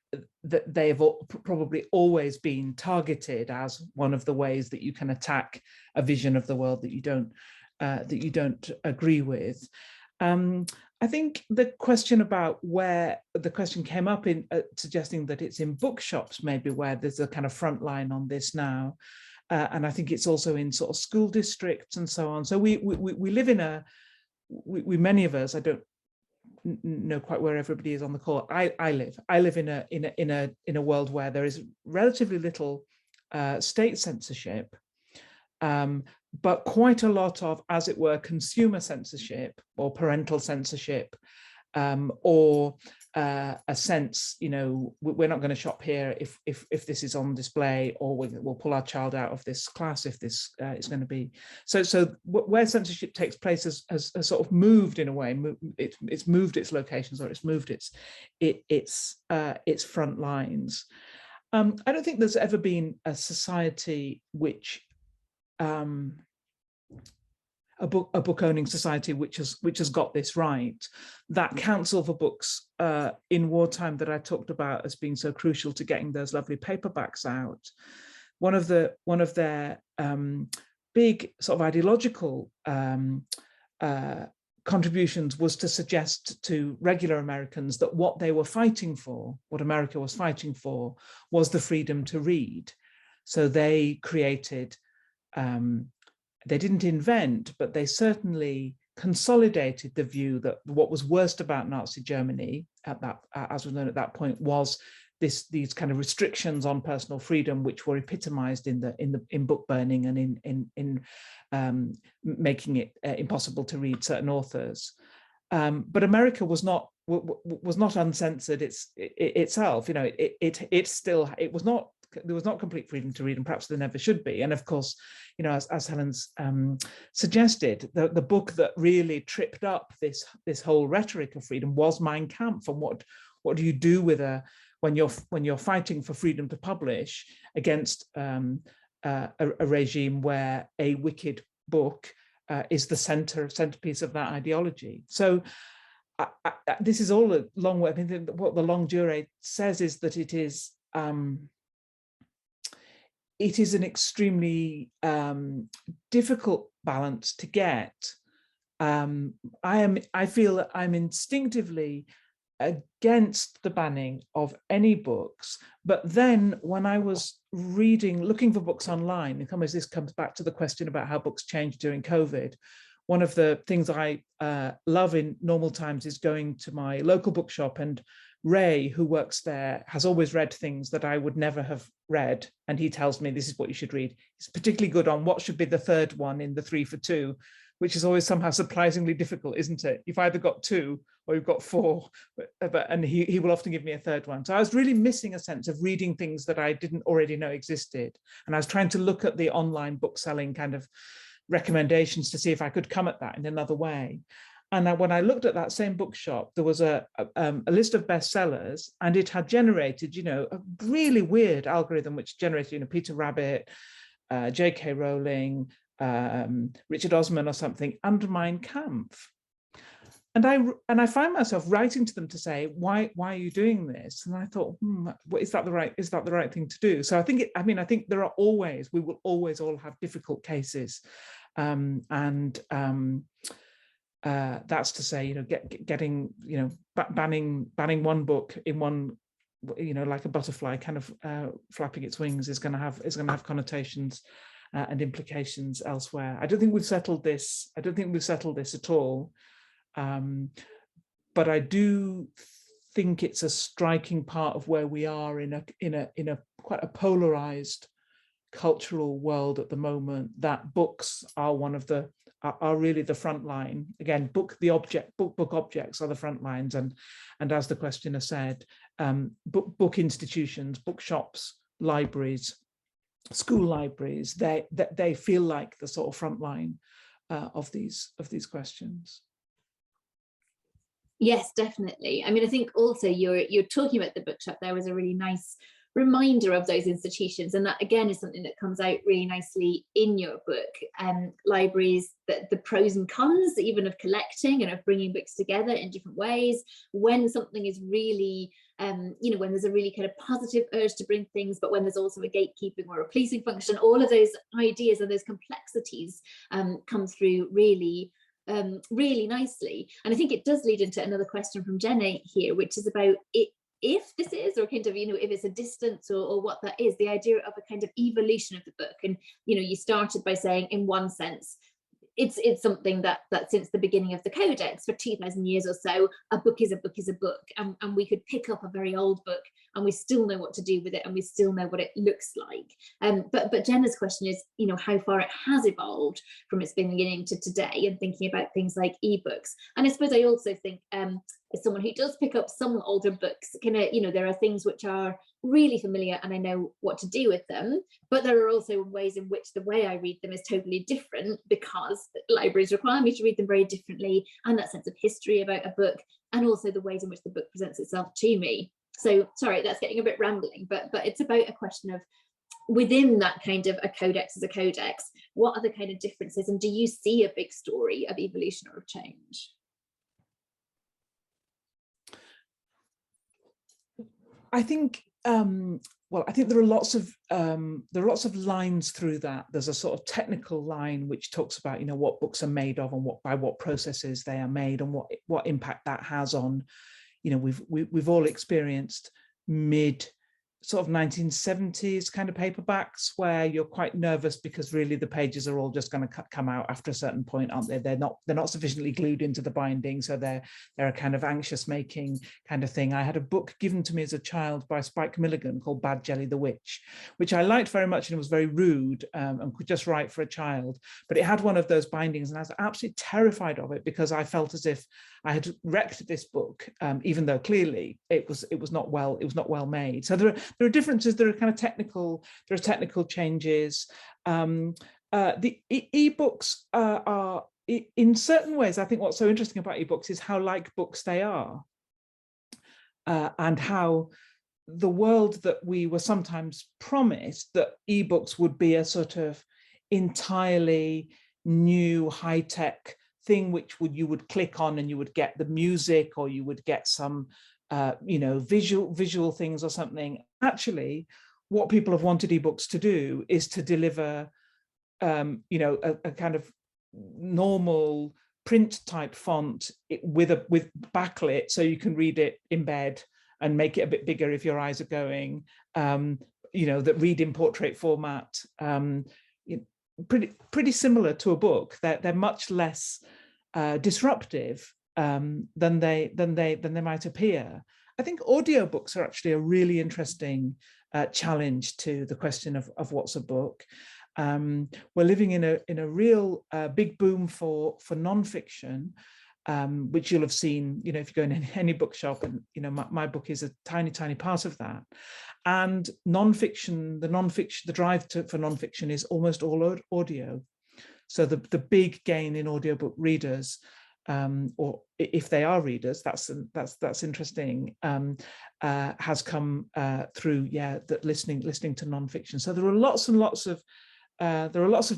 they have probably always been targeted as one of the ways that you can attack a vision of the world that you don't agree with. I think the question about where the question came up in suggesting that it's in bookshops, maybe where there's a kind of front line on this now. And I think it's also in sort of school districts and so on. So we live in many of us, I don't know quite where everybody is on the call. I live in a world where there is relatively little state censorship, but quite a lot of, as it were, consumer censorship or parental censorship, or a sense, you know, we're not going to shop here if this is on display, or we'll pull our child out of this class if this is going to be. So where censorship takes place has sort of moved in a way. It's moved its locations, or it's moved its front lines. I don't think there's ever been a society which a book owning society which has got this right. That council for books in wartime that I talked about as being so crucial to getting those lovely paperbacks out, one of their big sort of ideological contributions was to suggest to regular Americans that what they were fighting for, what America was fighting for, was the freedom to read. So they created, they didn't invent, but they certainly consolidated the view that what was worst about Nazi Germany at that, as was known at that point, was these kind of restrictions on personal freedom, which were epitomized in book burning and in making it impossible to read certain authors. But America was not uncensored itself. You know, there was not complete freedom to read, and perhaps there never should be. And of course, you know, as Helen's suggested, the book that really tripped up this whole rhetoric of freedom was Mein Kampf. And what do you do with when you're fighting for freedom to publish against a regime where a wicked book is the centerpiece of that ideology? So this is all a long way. I mean, what the longue durée says is that it is an extremely difficult balance to get. I feel that I'm instinctively against the banning of any books, but then when I was looking for books online, and this comes back to the question about how books changed during COVID. One of the things I love in normal times is going to my local bookshop, and Ray, who works there, has always read things that I would never have read, and he tells me this is what you should read. He's particularly good on what should be the third one in the 3 for 2, which is always somehow surprisingly difficult, isn't it? You've either got 2 or you've got 4, and he will often give me a third one. So I was really missing a sense of reading things that I didn't already know existed, and I was trying to look at the online book selling kind of recommendations to see if I could come at that in another way. And when I looked at that same bookshop, there was a list of bestsellers, and it had generated, you know, a really weird algorithm which generated, you know, Peter Rabbit, J.K. Rowling, Richard Osman or something, and Mein Kampf. And I find myself writing to them to say, why are you doing this? And I thought, is that the right thing to do? So I think we will always all have difficult cases, that's to say, you know, getting, you know, banning one book in one, you know, like a butterfly kind of flapping its wings is going to have connotations and implications elsewhere. I don't think we've settled this. I don't think we've settled this at all. But I do think it's a striking part of where we are in a quite a polarized cultural world at the moment, that books are really the front line. Again, book objects are the front lines, and as the questioner said, book institutions, bookshops, libraries, school libraries, they feel like the sort of front line of these questions. Yes, definitely. I mean, I think also you're talking about the bookshop there was a really nice reminder of those institutions, and that again is something that comes out really nicely in your book. Libraries, the pros and cons even of collecting and of bringing books together in different ways, when something is really when there's a really kind of positive urge to bring things, but when there's also a gatekeeping or a policing function, all of those ideas and those complexities come through really really nicely. And I think it does lead into another question from Jenny here, which is about it, if this is, or kind of, if it's a distance or what that is, the idea of a kind of evolution of the book. And, you started by saying, in one sense, it's something that since the beginning of the codex, for 2,000 years or so, a book is a book is a book, and we could pick up a very old book and we still know what to do with it, and we still know what it looks like. But Jenna's question is, how far it has evolved from its beginning to today, and thinking about things like ebooks. And I suppose I also think, as someone who does pick up some older books, there are things which are really familiar and I know what to do with them, but there are also ways in which the way I read them is totally different, because libraries require me to read them very differently, and that sense of history about a book, and also the ways in which the book presents itself to me. So sorry, that's getting a bit rambling, but it's about a question of, within that kind of a codex as a codex, what are the kind of differences, and do you see a big story of evolution or of change? I think I think there are lots of lines through that. There's a sort of technical line which talks about what books are made of, and by what processes they are made, and what impact that has on, we've all experienced mid sort of 1970s kind of paperbacks where you're quite nervous because really the pages are all just going to come out after a certain point, aren't they? They're not sufficiently glued into the binding, so they're a kind of anxious making kind of thing. I had a book given to me as a child by Spike Milligan called Bad Jelly the Witch, which I liked very much, and it was very rude and could just write for a child, but it had one of those bindings, and I was absolutely terrified of it because I felt as if I had wrecked this book, even though clearly it was not well made. So there are differences. There are kind of technical changes. The ebooks are in certain ways. I think what's so interesting about ebooks is how like books they are, and how the world that we were sometimes promised, that ebooks would be a sort of entirely new high-tech thing which you would click on and you would get the music, or you would get some visual things or something. Actually, what people have wanted ebooks to do is to deliver a kind of normal print type font with backlit, so you can read it in bed and make it a bit bigger if your eyes are going, that read in portrait format, pretty similar to a book. They're much less disruptive than they might appear. I think audiobooks are actually a really interesting challenge to the question of what's a book. We're living in a real big boom for nonfiction, which you'll have seen, if you go in any bookshop, and my book is a tiny part of that. And nonfiction, the drive for nonfiction is almost all audio. So the big gain in audiobook readers, or if they are readers, that's interesting, has come through that listening to nonfiction. So there are lots and lots of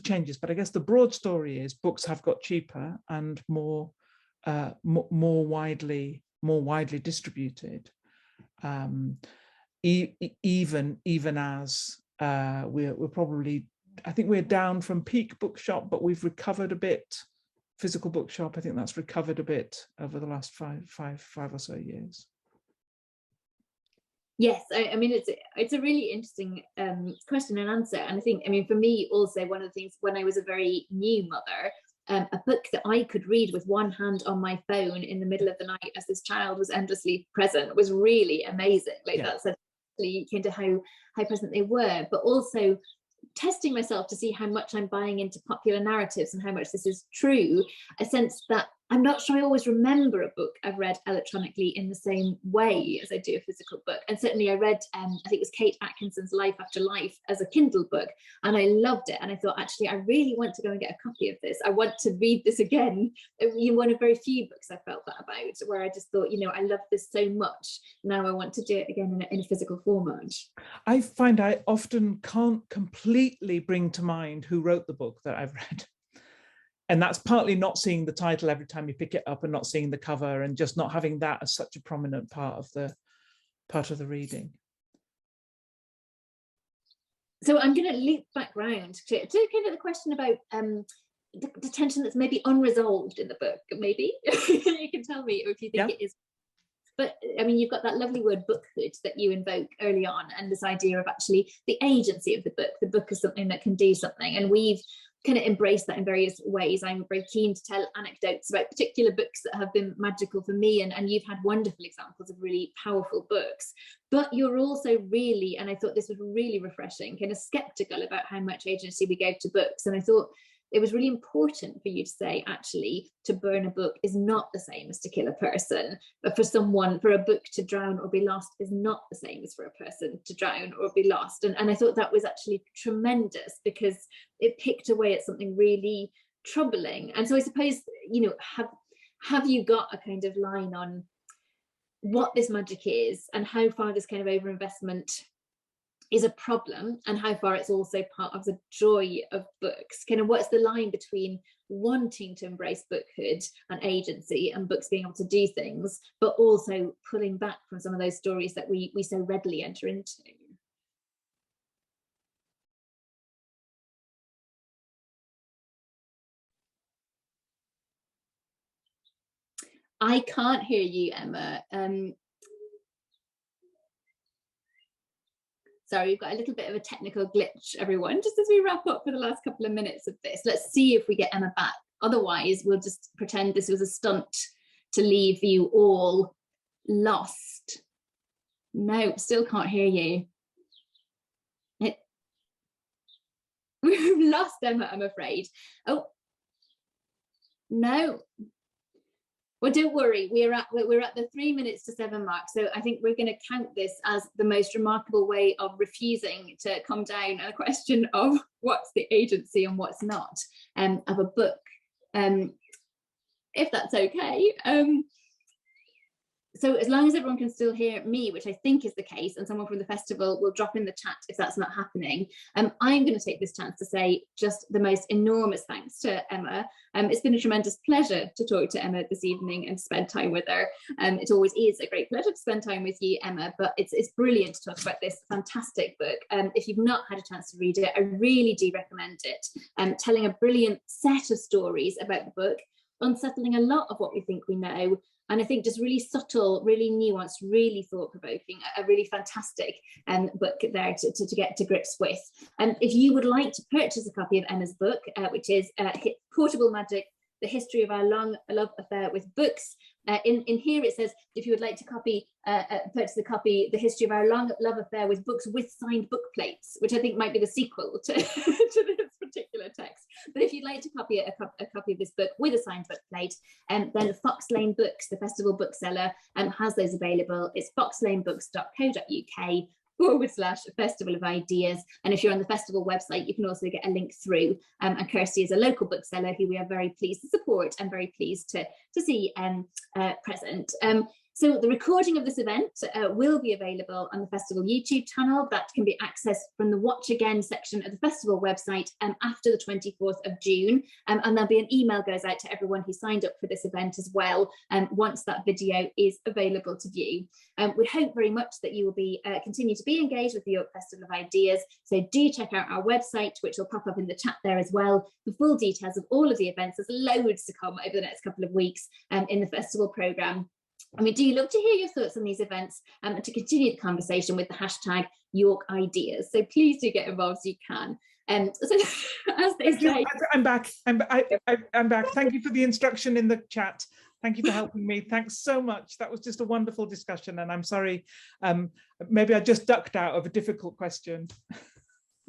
changes, but I guess the broad story is books have got cheaper and more widely distributed, even as we're probably, I think we're down from peak bookshop, but we've recovered a bit. Physical bookshop, I think that's recovered a bit over the last five or so years. Yes, I mean, it's a really interesting question and answer. And I think, for me also, one of the things when I was a very new mother, a book that I could read with one hand on my phone in the middle of the night as this child was endlessly present was really amazing. That's actually kind of how present they were, but also testing myself to see how much I'm buying into popular narratives and how much this is true. A sense that I'm not sure I always remember a book I've read electronically in the same way as I do a physical book. And certainly I read, I think it was Kate Atkinson's Life After Life as a Kindle book, and I loved it. And I thought, actually, I really want to go and get a copy of this. I want to read this again. One of very few books I felt that about, where I just thought, I love this so much. Now I want to do it again in a physical format. I find I often can't completely bring to mind who wrote the book that I've read. And that's partly not seeing the title every time you pick it up and not seeing the cover and just not having that as such a prominent part of the reading. So I'm going to loop back round to kind of the question about the tension that's maybe unresolved in the book. Maybe you can tell me if you think it is. But I mean, you've got that lovely word bookhood that you invoke early on, and this idea of actually the agency of the book. The book is something that can do something, and we've kind of embrace that in various ways. I'm very keen to tell anecdotes about particular books that have been magical for me, and you've had wonderful examples of really powerful books. But you're also really, and I thought this was really refreshing, kind of skeptical about how much agency we gave to books. And I thought it was really important for you to say, actually, to burn a book is not the same as to kill a person. But for a book to drown or be lost is not the same as for a person to drown or be lost. And I thought that was actually tremendous, because it picked away at something really troubling. And so I suppose, have you got a kind of line on what this magic is and how far this kind of overinvestment is a problem, and how far it's also part of the joy of books? Kind of what's the line between wanting to embrace bookhood and agency and books being able to do things, but also pulling back from some of those stories that we so readily enter into? I can't hear you, Emma. Sorry, we've got a little bit of a technical glitch, everyone, just as we wrap up for the last couple of minutes of this. Let's see if we get Emma back. Otherwise, we'll just pretend this was a stunt to leave you all lost. No, still can't hear you. We've lost Emma, I'm afraid. Oh, no. Well, don't worry, we're at the 3 minutes to 7 mark. So I think we're going to count this as the most remarkable way of refusing to come down on a question of what's the agency and what's not of a book, if that's okay. So as long as everyone can still hear me, which I think is the case, and someone from the festival will drop in the chat if that's not happening, I'm going to take this chance to say just the most enormous thanks to Emma. It's been a tremendous pleasure to talk to Emma this evening and spend time with her. It always is a great pleasure to spend time with you, Emma, but it's brilliant to talk about this fantastic book. If you've not had a chance to read it, I really do recommend it. Telling a brilliant set of stories about the book, unsettling a lot of what we think we know, and I think just really subtle, really nuanced, really thought-provoking, a really fantastic book there to get to grips with. And if you would like to purchase a copy of Emma's book, which is Portable Magic, The History of Our Long Love Affair with Books, in here it says, if you would like to purchase a copy, The History of Our Long Love Affair with Books with Signed Book Plates, which I think might be the sequel to, to this particular text. But if you'd like to copy a copy of this book with a signed book plate, then Fox Lane Books, the festival bookseller, has those available. It's foxlanebooks.co.uk/Festival of Ideas. And if you're on the festival website, you can also get a link through. And Kirsty is a local bookseller who we are very pleased to support and very pleased to see present. So the recording of this event will be available on the festival YouTube channel. That can be accessed from the Watch Again section of the festival website after the 24th of June. And there'll be an email goes out to everyone who signed up for this event as well, once that video is available to view. We hope very much that you will be continue to be engaged with the York Festival of Ideas. So do check out our website, which will pop up in the chat there as well. The full details of all of the events. There's loads to come over the next couple of weeks in the festival programme. And we do love to hear your thoughts on these events and to continue the conversation with the hashtag York Ideas. So please do get involved as you can. So as they say, I'm back. I'm back. Thank you for the instruction in the chat. Thank you for helping me. Thanks so much. That was just a wonderful discussion. And I'm sorry, maybe I just ducked out of a difficult question.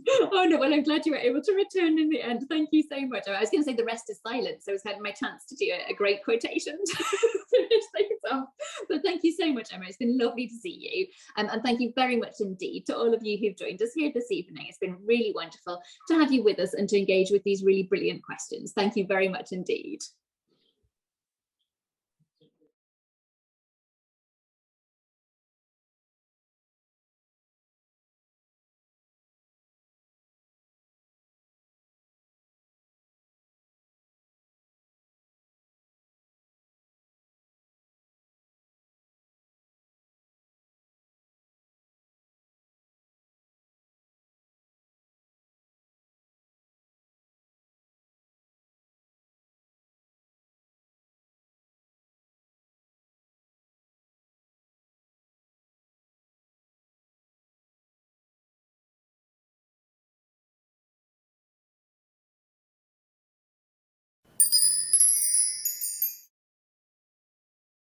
Oh no, well, I'm glad you were able to return in the end. Thank you so much. I was going to say the rest is silence, so it's kind of my chance to do a great quotation to finish things off. But thank you so much, Emma. It's been lovely to see you. And thank you very much indeed to all of you who've joined us here this evening. It's been really wonderful to have you with us and to engage with these really brilliant questions. Thank you very much indeed.